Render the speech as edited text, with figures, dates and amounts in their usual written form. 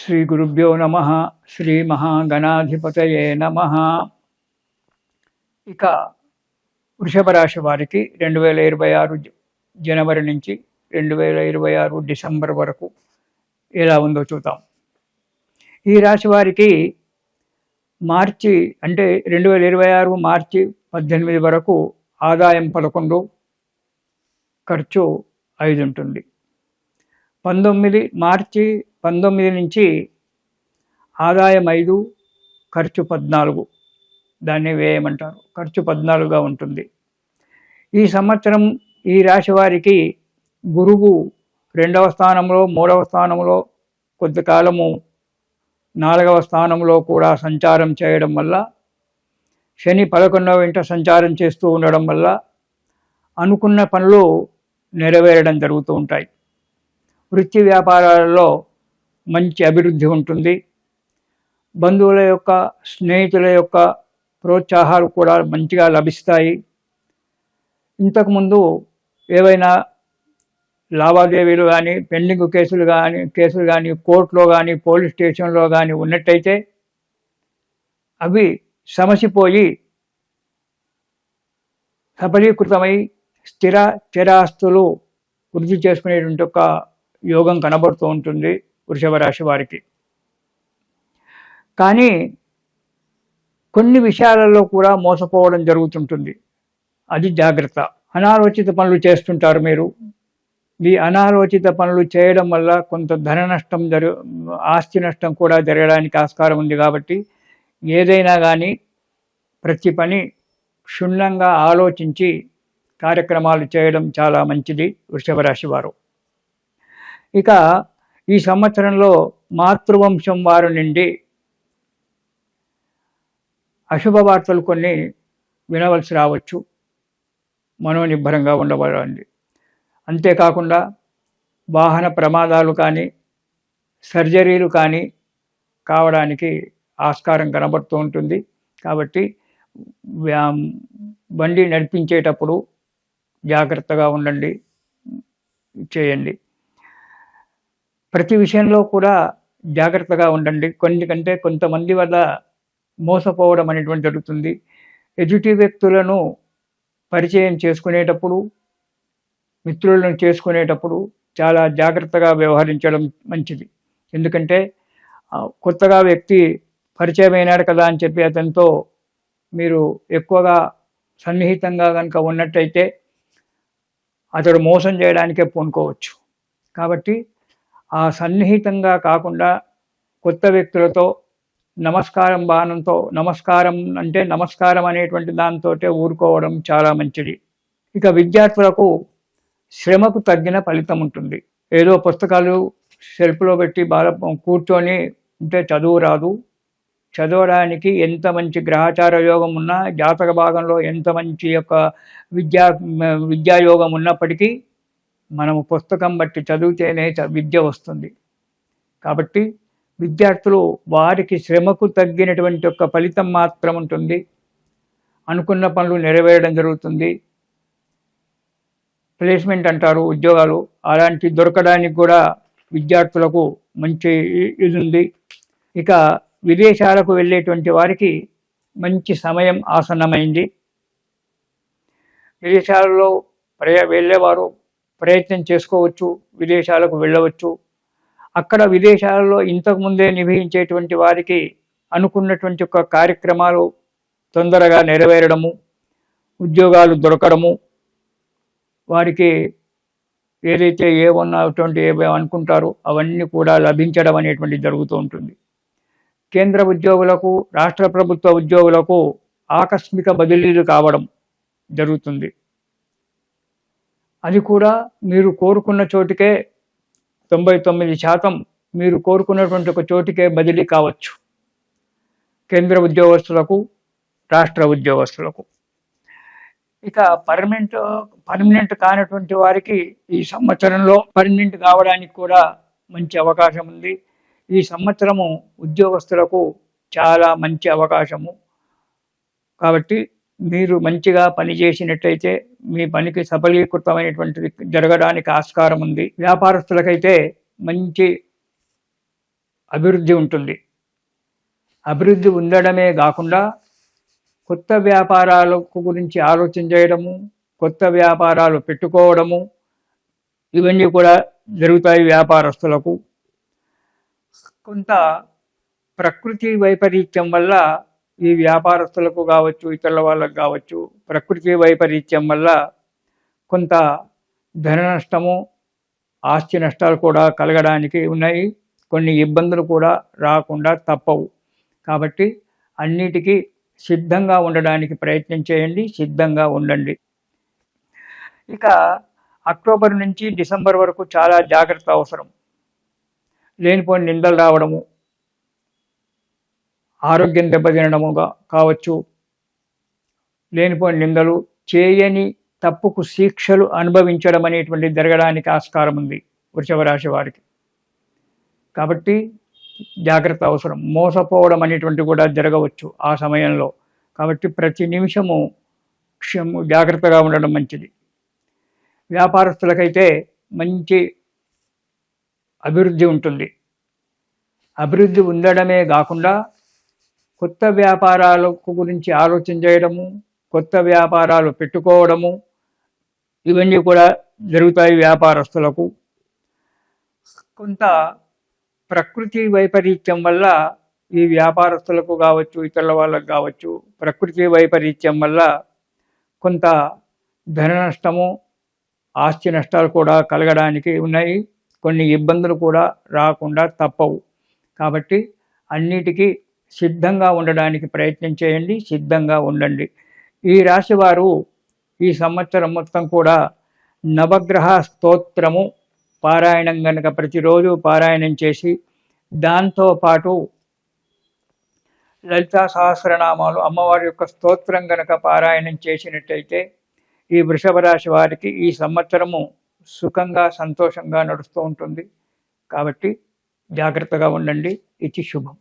శ్రీ గురుభ్యో నమ. శ్రీ మహాగణాధిపతయే నమ. ఇక వృషభ రాశి వారికి 2026 జనవరి నుంచి 2026 డిసెంబర్ వరకు ఎలా ఉందో చూద్దాం. ఈ రాశి వారికి మార్చి అంటే 2026 మార్చి 18 వరకు ఆదాయం 11, ఖర్చు 5 ఉంటుంది. మార్చి 19 నుంచి ఆదాయం 5, ఖర్చు 14, దాన్ని వ్యయమంటారు. ఖర్చు 14గా ఉంటుంది. ఈ సంవత్సరం ఈ రాశి వారికి గురువు 2వ స్థానంలో, 3వ స్థానంలో, కొంతకాలము 4వ స్థానంలో కూడా సంచారం చేయడం వల్ల, శని 11వ ఇంట సంచారం చేస్తూ ఉండడం వల్ల అనుకున్న పనులు నెరవేరడం జరుగుతూ ఉంటాయి. వృత్తి వ్యాపారాలలో మంచి అభివృద్ధి ఉంటుంది. బంధువుల యొక్క, స్నేహితుల యొక్క ప్రోత్సాహాలు కూడా మంచిగా లభిస్తాయి. ఇంతకుముందు ఏవైనా లావాదేవీలు కానీ, పెండింగ్ కేసులు కానీ కోర్టులో కానీ, పోలీస్ స్టేషన్లో కానీ ఉన్నట్టయితే అవి సమసిపోయి సఫలీకృతమై స్థిరాస్తులు వృద్ధి చేసుకునేటువంటి ఒక యోగం కనబడుతూ ఉంటుంది వృషభ రాశి వారికి. కానీ కొన్ని విషయాలలో కూడా మోసపోవడం జరుగుతుంటుంది. అది జాగ్రత్త. అనాలోచిత పనులు చేస్తుంటారు మీరు. ఈ అనాలోచిత పనులు చేయడం వల్ల కొంత ధన నష్టం ఆస్తి నష్టం కూడా జరగడానికి ఆస్కారం ఉంది. కాబట్టి ఏదైనా కానీ ప్రతి పని క్షుణ్ణంగా ఆలోచించి కార్యక్రమాలు చేయడం చాలా మంచిది వృషభ రాశి వారు. ఇక ఈ సంవత్సరంలో మాతృవంశం వారి నుండి అశుభ వార్తలు కొన్ని వినవలసి రావచ్చు. మనోనిబ్బరంగా ఉండవాలండి. అంతేకాకుండా వాహన ప్రమాదాలు కానీ, సర్జరీలు కానీ కావడానికి ఆస్కారం కనబడుతూ ఉంటుంది. కాబట్టి బండి నడిపించేటప్పుడు జాగ్రత్తగా ఉండండి, చేయండి. ప్రతి విషయంలో కూడా జాగ్రత్తగా ఉండండి. కొంతమంది వల్ల మోసపోవడం అనేటువంటి జరుగుతుంది. ఎదుటి వ్యక్తులను పరిచయం చేసుకునేటప్పుడు, మిత్రులను చేసుకునేటప్పుడు చాలా జాగ్రత్తగా వ్యవహరించడం మంచిది. ఎందుకంటే కొత్తగా వ్యక్తి పరిచయం అయినాడు కదా అని చెప్పి అతనితో మీరు ఎక్కువగా సన్నిహితంగా కనుక ఉన్నట్టయితే అతడు మోసం చేయడానికే పూనుకోవచ్చు. కాబట్టి ఆ సన్నిహితంగా కాకుండా కొత్త వ్యక్తులతో నమస్కారం బాణంతో, నమస్కారం అంటే నమస్కారం అనేటువంటి దాంతో ఊరుకోవడం చాలా మంచిది. ఇక విద్యార్థులకు శ్రమకు తగ్గిన ఫలితం ఉంటుంది. ఏదో పుస్తకాలు షెల్ఫ్లో పెట్టి బాగా కూర్చొని ఉంటే చదువు రాదు. చదవడానికి ఎంత మంచి గ్రహచార యోగం ఉన్నా, జాతక భాగంలో ఎంత మంచి యొక్క విద్యాయోగం ఉన్నప్పటికీ మనము పుస్తకం బట్టి చదివితేనే విద్య వస్తుంది. కాబట్టి విద్యార్థులు వారికి శ్రమకు తగ్గినటువంటి ఒక ఫలితం మాత్రం ఉంటుంది. అనుకున్న పనులు నెరవేరడం జరుగుతుంది. ప్లేస్మెంట్ అంటారు, ఉద్యోగాలు అలాంటి దొరకడానికి కూడా విద్యార్థులకు మంచి ఇది ఉంది. ఇక విదేశాలకు వెళ్ళేటువంటి వారికి మంచి సమయం ఆసన్నమైంది. విదేశాలలో వెళ్ళేవారు ప్రయత్నం చేసుకోవచ్చు, విదేశాలకు వెళ్ళవచ్చు. అక్కడ విదేశాలలో ఇంతకుముందే నివహించేటువంటి వారికి అనుకున్నటువంటి ఒక కార్యక్రమాలు తొందరగా నెరవేరడము, ఉద్యోగాలు దొరకడము, వారికి ఏదైతే ఏమన్నటువంటి అనుకుంటారో అవన్నీ కూడా లభించడం అనేటువంటి జరుగుతూ ఉంటుంది. కేంద్ర ఉద్యోగులకు, రాష్ట్ర ప్రభుత్వ ఉద్యోగులకు ఆకస్మిక బదిలీలు కావడం జరుగుతుంది. అది కూడా మీరు కోరుకున్న చోటికే 99% మీరు కోరుకున్నటువంటి ఒక చోటికే బదిలీ కావచ్చు. కేంద్ర ఉద్యోగస్తులకు, రాష్ట్ర ఉద్యోగస్తులకు. ఇక పర్మనెంట్ కానటువంటి వారికి ఈ సంవత్సరంలో పర్మనెంట్ కావడానికి కూడా మంచి అవకాశం ఉంది. ఈ సంవత్సరము ఉద్యోగస్తులకు చాలా మంచి అవకాశము. కాబట్టి మీరు మంచిగా పనిచేసినట్టయితే మీ పనికి సఫలీకృతమైనటువంటిది జరగడానికి ఆస్కారం ఉంది. వ్యాపారస్తులకైతే మంచి అభివృద్ధి ఉంటుంది. అభివృద్ధి ఉండడమే కాకుండా కొత్త వ్యాపారాలకు గురించి ఆలోచన చేయడము, కొత్త వ్యాపారాలు పెట్టుకోవడము, ఇవన్నీ కూడా జరుగుతాయి వ్యాపారస్తులకు. కొంత ప్రకృతి వైపరీత్యం వల్ల ఈ వ్యాపారస్తులకు కావచ్చు, ఇతరుల వాళ్ళకు కావచ్చు, ప్రకృతి వైపరీత్యం వల్ల కొంత ధన నష్టము, ఆస్తి నష్టాలు కూడా కలగడానికి ఉన్నాయి. కొన్ని ఇబ్బందులు కూడా రాకుండా తప్పవు. కాబట్టి అన్నిటికీ సిద్ధంగా ఉండడానికి ప్రయత్నం చేయండి, సిద్ధంగా ఉండండి. ఇక అక్టోబర్ నుంచి డిసెంబర్ వరకు చాలా జాగ్రత్త అవసరం. లేనిపోని నిందలు రావడము, ఆరోగ్యం దెబ్బతినడముగా కావచ్చు, లేనిపోని నిందలు, చేయని తప్పుకు శిక్షలు అనుభవించడం అనేటువంటి జరగడానికి ఆస్కారం ఉంది వృషభ రాశి వారికి. కాబట్టి జాగ్రత్త అవసరం. మోసపోవడం అనేటువంటి కూడా జరగవచ్చు ఆ సమయంలో. కాబట్టి ప్రతి నిమిషము జాగ్రత్తగా ఉండడం మంచిది. వ్యాపారస్తులకైతే మంచి అభివృద్ధి ఉంటుంది. అభివృద్ధి ఉండడమే కాకుండా కొత్త వ్యాపారాలకు గురించి ఆలోచన చేయడము, కొత్త వ్యాపారాలు పెట్టుకోవడము, ఇవన్నీ కూడా జరుగుతాయి వ్యాపారస్తులకు. కొంత ప్రకృతి వైపరీత్యం వల్ల ఈ వ్యాపారస్తులకు కావచ్చు, ఇతరుల వాళ్ళకు కావచ్చు, ప్రకృతి వైపరీత్యం వల్ల కొంత ధన నష్టము, ఆస్తి నష్టాలు కూడా కలగడానికి ఉన్నాయి. కొన్ని ఇబ్బందులు కూడా రాకుండా తప్పవు. కాబట్టి అన్నిటికీ సిద్ధంగా ఉండడానికి ప్రయత్నం చేయండి, సిద్ధంగా ఉండండి. ఈ రాశి వారు ఈ సంవత్సరం మొత్తం కూడా నవగ్రహ స్తోత్రము పారాయణం గనక ప్రతిరోజు పారాయణం చేసి, దాంతోపాటు లలితా సహస్రనామాలు, అమ్మవారి యొక్క స్తోత్రం గనక పారాయణం చేసినట్టయితే ఈ వృషభ రాశి వారికి ఈ సంవత్సరము సుఖంగా, సంతోషంగా నడుస్తూ ఉంటుంది. కాబట్టి జాగ్రత్తగా ఉండండి. ఇది శుభం.